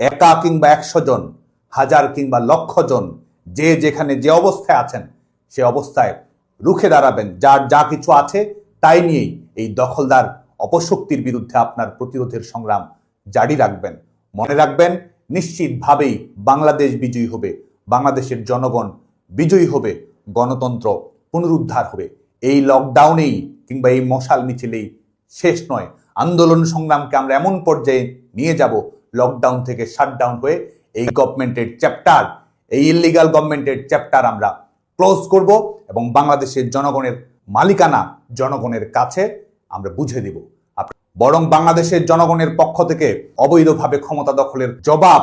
একা কিংবা 100 জন, হাজার কিংবা লক্ষ জন, যে যেখানে যে অবস্থায় আছেন সে অবস্থায় রুখে দাঁড়াবেন। যার যা কিছু আছে তাই নিয়েই এই দখলদার অপশক্তির বিরুদ্ধে আপনার প্রতিরোধের সংগ্রাম জারি রাখবেন। মনে রাখবেন, নিশ্চিতভাবেই বাংলাদেশ বিজয়ী হবে, বাংলাদেশের জনগণ বিজয়ী হবে, গণতন্ত্র পুনরুদ্ধার হবে। এই লকডাউনেই কিংবা এই মশাল মিছিলেই শেষ নয়। আন্দোলন সংগ্রামকে আমরা এমন পর্যায়ে নিয়ে যাব, লকডাউন থেকে শাটডাউন হয়ে এই গভর্নমেন্টের চ্যাপ্টার, এই ইলিগাল গভর্নমেন্টের চ্যাপ্টার আমরা ক্লোজ করব এবং বাংলাদেশের জনগণের মালিকানা জনগণের কাছে আমরা বুঝে দিব। বরং বাংলাদেশের জনগণের পক্ষ থেকে অবৈধভাবে ক্ষমতা দখলের জবাব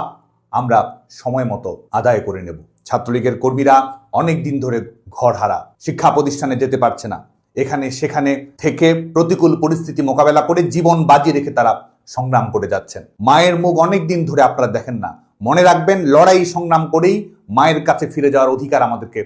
আমরা সময় মতো আদায় করে নেব। ছাত্রলীগের কর্মীরা অনেক দিন ধরে ঘরহারা, শিক্ষা প্রতিষ্ঠানে যেতে পারছে না, এখানে সেখানে থেকে প্রতিকূল পরিস্থিতি মোকাবেলা করে জীবন বাজি রেখে তারা সংগ্রাম করে যাচ্ছেন। মায়ের মুখ অনেক দিন ধরে আপনারা দেখেন না। মনে রাখবেন, লড়াই সংগ্রাম করেই মায়ের কাছে ফিরে যাওয়ার অধিকার আমাদেরকে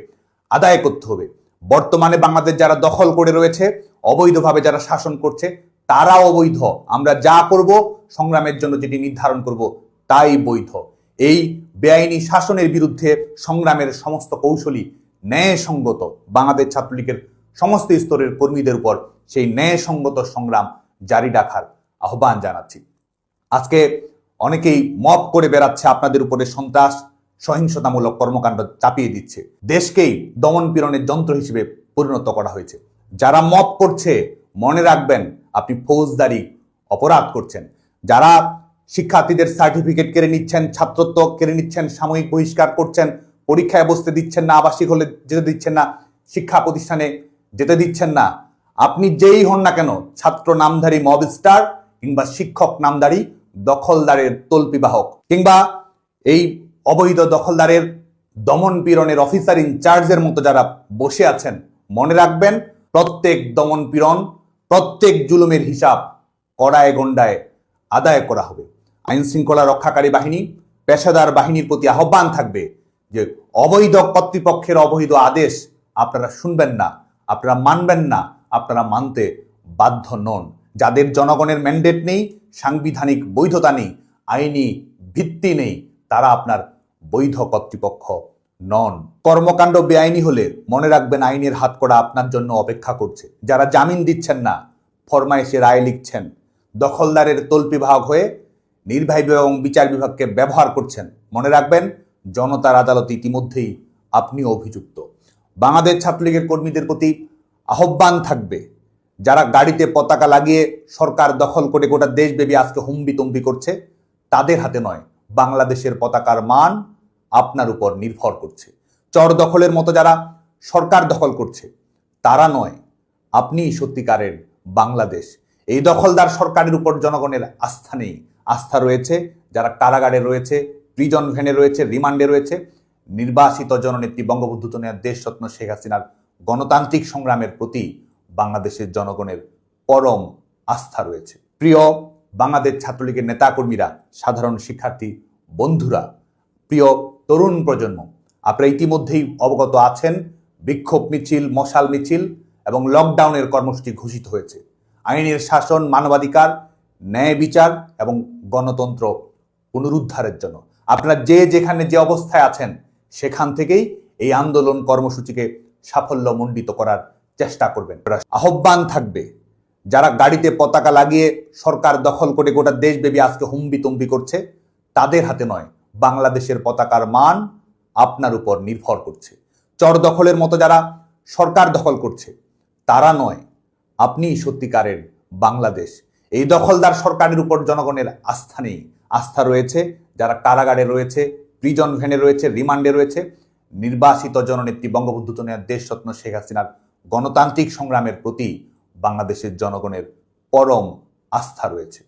আদায় করতে হবে। বর্তমানে বাংলাদেশ যারা দখল করে রয়েছে, অবৈধভাবে যারা শাসন করছে, তারা অবৈধ। আমরা যা করব, সংগ্রামের জন্য যেটি নির্ধারণ করব তাই বৈধ। এই বেআইনি শাসনের বিরুদ্ধে সংগ্রামের সমস্ত কৌশলী ন্যায়সঙ্গত। বাংলাদেশ ছাত্রলীগের সমস্ত স্তরের কর্মীদের উপর সেই ন্যায়সঙ্গত সংগ্রাম জারি রাখার আহ্বান জানাচ্ছি। আজকে অনেকেই মব করে বেড়াচ্ছে, আপনাদের উপরে সন্ত্রাস সহিংসতামূলক কর্মকাণ্ড চাপিয়ে দিচ্ছে, দেশকেই দমন পীড়নের যন্ত্র হিসেবে পরিণত করা হয়েছে। যারা মব করছে, মনে রাখবেন আপনি ফৌজদারি অপরাধ করছেন। যারা শিক্ষার্থীদের সার্টিফিকেট কেড়ে নিচ্ছেন, ছাত্রত্ব কেড়ে নিচ্ছেন, সাময়িক বহিষ্কার করছেন, পরীক্ষায় বসতে দিচ্ছেন না, আবাসিক হলে যেতে দিচ্ছেন না, শিক্ষা প্রতিষ্ঠানে যেতে দিচ্ছেন না, আপনি যেই হন না কেন, ছাত্র নামধারী মব স্টার কিংবা শিক্ষক নামধারী দখলদারের তল্পিবাহক কিংবা এই অবৈধ দখলদারের দমন পীড়নের অফিসার ইনচার্জের মতো যারা বসে আছেন, মনে রাখবেন প্রত্যেক দমন পীড়ন, প্রত্যেক জুলুমের হিসাব কড়ায় গন্ডায় আদায় করা হবে। আইন শৃঙ্খলা রক্ষাকারী বাহিনী, পেশাদার বাহিনীর প্রতি আহ্বান থাকবে যে অবৈধ কর্তৃপক্ষের অবৈধ আদেশ আপনারা শুনবেন না, আপনারা মানবেন না, আপনারা মানতে বাধ্য নন। যাদের জনগণের ম্যান্ডেট নেই, সাংবিধানিক বৈধতা নেই, আইনি ভিত্তি নেই, তারা আপনার বৈধ কর্তৃপক্ষ নন। কর্মকাণ্ড বেআইনি হলে মনে রাখবেন আইনের হাতকড়া আপনার জন্য অপেক্ষা করছে। যারা জামিন দিচ্ছেন না, ফরমাইশে রায় লিখছেন, দখলদারের তল্পিবাহক হয়ে নির্বাহী বিভাগ এবং বিচার বিভাগকে ব্যবহার করছেন, মনে রাখবেন জনতার আদালতে ইতিমধ্যেই আপনিও অভিযুক্ত। বাংলাদেশ ছাত্রলীগের কর্মীদের প্রতি আহ্বান থাকবে, যারা গাড়িতে পতাকা লাগিয়ে সরকার দখল করে গোটা দেশব্যাপী আজকে হুম্বিতম্বি করছে, তাদের হাতে নয়, বাংলাদেশের পতাকার মান আপনার উপর নির্ভর করছে। চর দখলের মতো যারা সরকার দখল করছে, তারা নয়, আপনিই সত্যিকারের বাংলাদেশ। এই দখলদার সরকারের উপর জনগণের আস্থা নেই। আস্থা রয়েছে যারা কারাগারে রয়েছে, প্রিজন ভ্যানে রয়েছে, রিমান্ডে রয়েছে। নির্বাসিত জননেত্রী বঙ্গবন্ধু কন্যা দেশরত্ন শেখ হাসিনার গণতান্ত্রিক সংগ্রামের প্রতি বাংলাদেশের জনগণের পরম আস্থা রয়েছে। প্রিয় বাংলাদেশ ছাত্রলীগের নেতাকর্মীরা, সাধারণ শিক্ষার্থী বন্ধুরা, প্রিয় তরুণ প্রজন্ম, আপনারা ইতিমধ্যেই অবগত আছেন বিক্ষোভ মিছিল, মশাল মিছিল এবং লকডাউনের কর্মসূচি ঘোষিত হয়েছে। আইনের শাসন, মানবাধিকার, ন্যায় বিচার এবং গণতন্ত্র পুনরুদ্ধারের জন্য আপনারা যে যেখানে যে অবস্থায় আছেন, সেখান থেকেই এই আন্দোলন কর্মসূচিকে সাফল্যমণ্ডিত করার চেষ্টা করবেন। আহ্বান থাকবে, যারা গাড়িতে পতাকা লাগিয়ে সরকার দখল করে গোটা দেশব্যাপী আজকে হুম্বিতম্বি করছে, তাদের হাতে নয়, বাংলাদেশের পতাকার মান আপনার উপর নির্ভর করছে। চর দখলের মতো যারা সরকার দখল করছে, তারা নয়, আপনিই সত্যিকারের বাংলাদেশ। এই দখলদার সরকারের উপর জনগণের আস্থা নেই। আস্থা রয়েছে যারা কারাগারে রয়েছে, প্রিজন ভ্যানে রয়েছে, রিমান্ডে রয়েছে। নির্বাসিত জননেত্রী বঙ্গবন্ধু কন্যা দেশরত্ন শেখ হাসিনার গণতান্ত্রিক সংগ্রামের প্রতি বাংলাদেশের জনগণের পরম আস্থা রয়েছে।